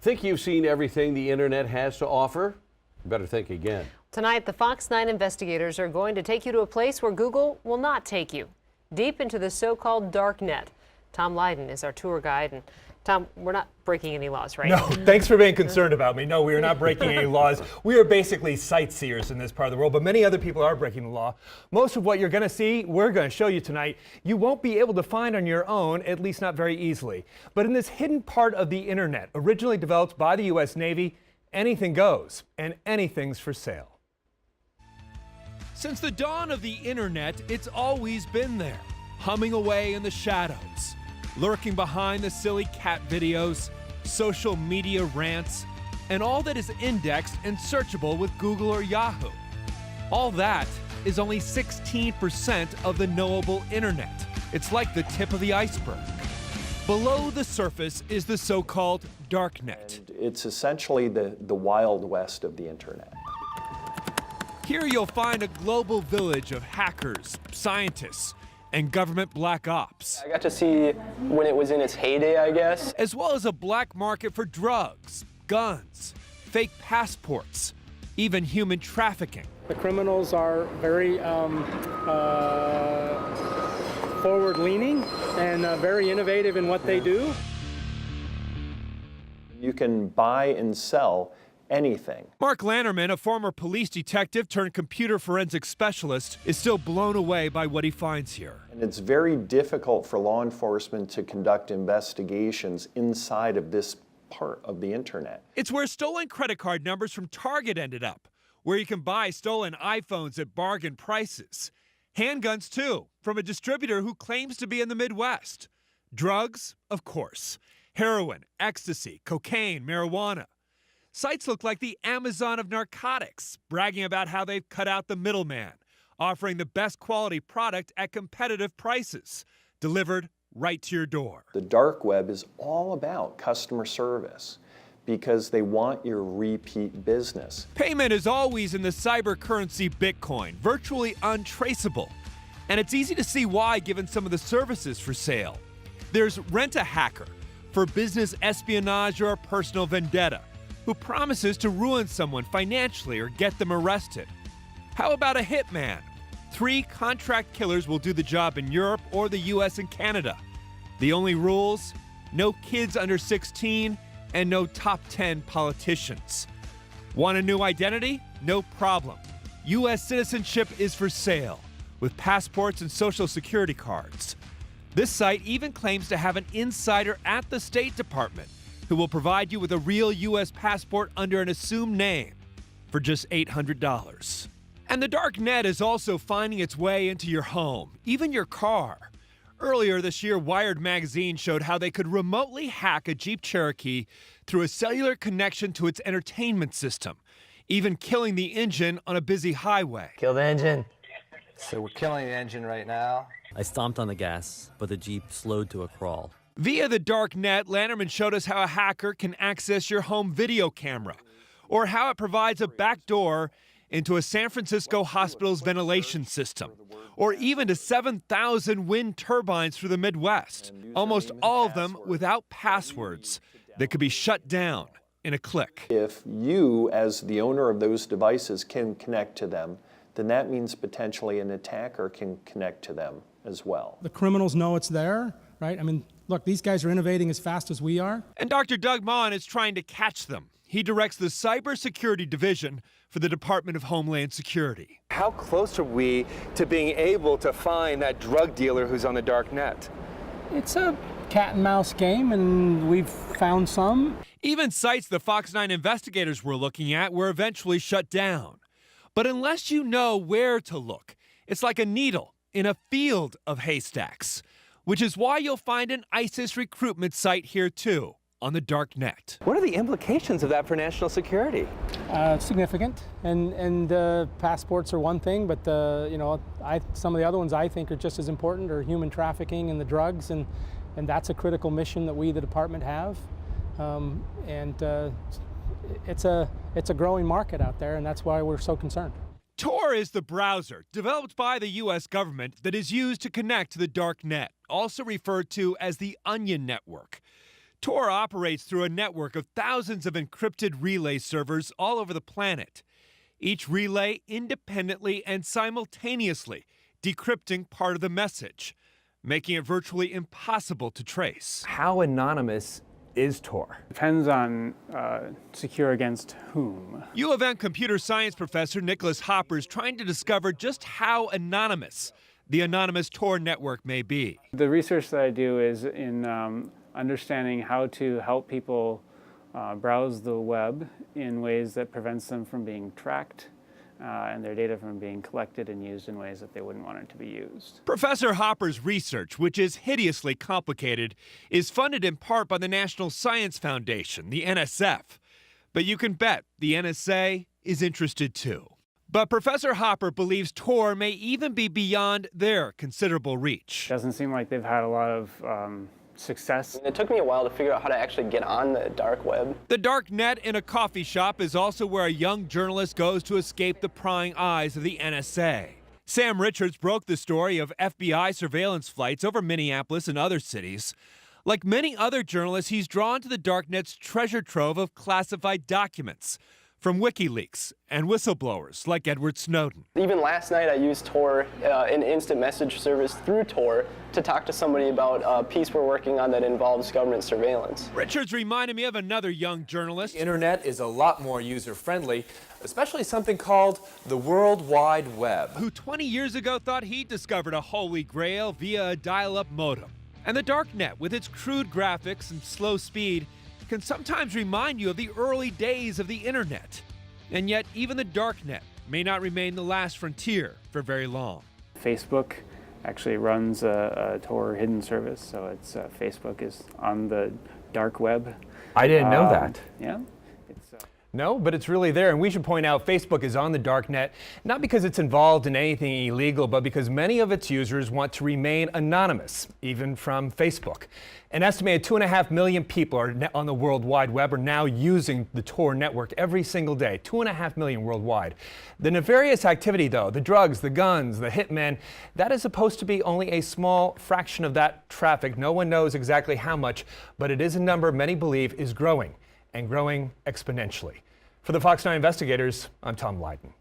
Think you've seen everything the internet has to offer? Better think again. Tonight, the Fox 9 investigators are going to take you to a place where Google will not take you, deep into the so-called dark net. Tom Lydon is our tour guide. And Tom, we're not breaking any laws, right? No, thanks for being concerned about me. No, we are not breaking any laws. We are basically sightseers in this part of the world, but many other people are breaking the law. Most of what you're going to see, we're going to show you tonight, you won't be able to find on your own, at least not very easily. But in this hidden part of the internet, originally developed by the U.S. Navy, anything goes, and anything's for sale. Since the dawn of the internet, it's always been there, humming away in the shadows, lurking behind the silly cat videos, social media rants, and all that is indexed and searchable with Google or Yahoo. All that is only 16% of the knowable internet. It's like the tip of the iceberg. Below the surface is the so-called darknet. It's essentially the Wild West of the internet. Here you'll find a global village of hackers, scientists, and government black ops. I got to see when it was in its heyday, I guess. As well as a black market for drugs, guns, fake passports, even human trafficking. The criminals are very forward-leaning and very innovative in what they do. You can buy and sell anything. Mark Lannerman, a former police detective turned computer forensic specialist, is still blown away by what he finds here. And it's very difficult for law enforcement to conduct investigations inside of this part of the internet. It's where stolen credit card numbers from Target ended up, where you can buy stolen iPhones at bargain prices. Handguns, too, from a distributor who claims to be in the Midwest. Drugs, of course. Heroin, ecstasy, cocaine, marijuana. Sites look like the Amazon of narcotics, bragging about how they've cut out the middleman, offering the best quality product at competitive prices, delivered right to your door. The dark web is all about customer service because they want your repeat business. Payment is always in the cyber currency Bitcoin, virtually untraceable. And it's easy to see why given some of the services for sale. There's Rent-A-Hacker for business espionage or a personal vendetta, who promises to ruin someone financially or get them arrested. How about a hitman? 3 contract killers will do the job in Europe or the US and Canada. The only rules? No kids under 16 and no top 10 politicians. Want a new identity? No problem. US citizenship is for sale, with passports and social security cards. This site even claims to have an insider at the State Department who will provide you with a real U.S. passport under an assumed name for just $800. And the dark net is also finding its way into your home, even your car. Earlier this year, Wired magazine showed how they could remotely hack a Jeep Cherokee through a cellular connection to its entertainment system, even killing the engine on a busy highway. Kill the engine. So we're killing the engine right now. I stomped on the gas, but the Jeep slowed to a crawl. Via the dark net, Lannerman showed us how a hacker can access your home video camera, or how it provides a back door into a San Francisco hospital's ventilation system, or even to 7,000 wind turbines through the Midwest, almost all of them without passwords that could be shut down in a click. If you, as the owner of those devices, can connect to them, then that means potentially an attacker can connect to them as well. The criminals know it's there, right? I mean, look, these guys are innovating as fast as we are. And Dr. Doug Mon is trying to catch them. He directs the Cybersecurity Division for the Department of Homeland Security. How close are we to being able to find that drug dealer who's on the dark net? It's a cat and mouse game, and we've found some. Even sites the Fox 9 investigators were looking at were eventually shut down. But unless you know where to look, it's like a needle in a field of haystacks, which is why you'll find an ISIS recruitment site here too, on the dark net. What are the implications of that for national security? Significant, and passports are one thing, but some of the other ones I think are just as important are human trafficking and the drugs, and that's a critical mission that we, the department, have. It's a growing market out there, and that's why we're so concerned. Tor is the browser developed by the U.S. government that is used to connect to the dark net, also referred to as the Onion Network. Tor operates through a network of thousands of encrypted relay servers all over the planet, each relay independently and simultaneously decrypting part of the message, making it virtually impossible to trace. How anonymous is Tor? Depends on secure against whom. U of M computer science professor Nicholas Hopper is trying to discover just how anonymous the anonymous Tor network may be. The research that I do is in understanding how to help people browse the web in ways that prevents them from being tracked and their data from being collected and used in ways that they wouldn't want it to be used. Professor Hopper's research, which is hideously complicated, is funded in part by the National Science Foundation, the NSF. But you can bet the NSA is interested too. But Professor Hopper believes Tor may even be beyond their considerable reach. Doesn't seem like they've had a lot of success. It took me a while to figure out how to actually get on the dark web. The dark net in a coffee shop is also where a young journalist goes to escape the prying eyes of the NSA. Sam Richards broke the story of FBI surveillance flights over Minneapolis and other cities. Like many other journalists, he's drawn to the darknet's treasure trove of classified documents from WikiLeaks and whistleblowers like Edward Snowden. Even last night I used Tor, an instant message service through Tor, to talk to somebody about a piece we're working on that involves government surveillance. Richards reminded me of another young journalist. The internet is a lot more user-friendly, especially something called the World Wide Web. Who 20 years ago thought he'd discovered a holy grail via a dial-up modem. And the darknet, with its crude graphics and slow speed, can sometimes remind you of the early days of the internet. And yet, even the darknet may not remain the last frontier for very long. Facebook actually runs a Tor hidden service, so it's Facebook is on the dark web. I didn't know that. Yeah. No, but it's really there, and we should point out Facebook is on the darknet, not because it's involved in anything illegal, but because many of its users want to remain anonymous, even from Facebook. An estimated 2.5 million people on the World Wide Web are now using the Tor network every single day, 2.5 million worldwide. The nefarious activity, though, the drugs, the guns, the hitmen, that is supposed to be only a small fraction of that traffic. No one knows exactly how much, but it is a number many believe is growing, and growing exponentially. For the Fox 9 investigators, I'm Tom Lydon.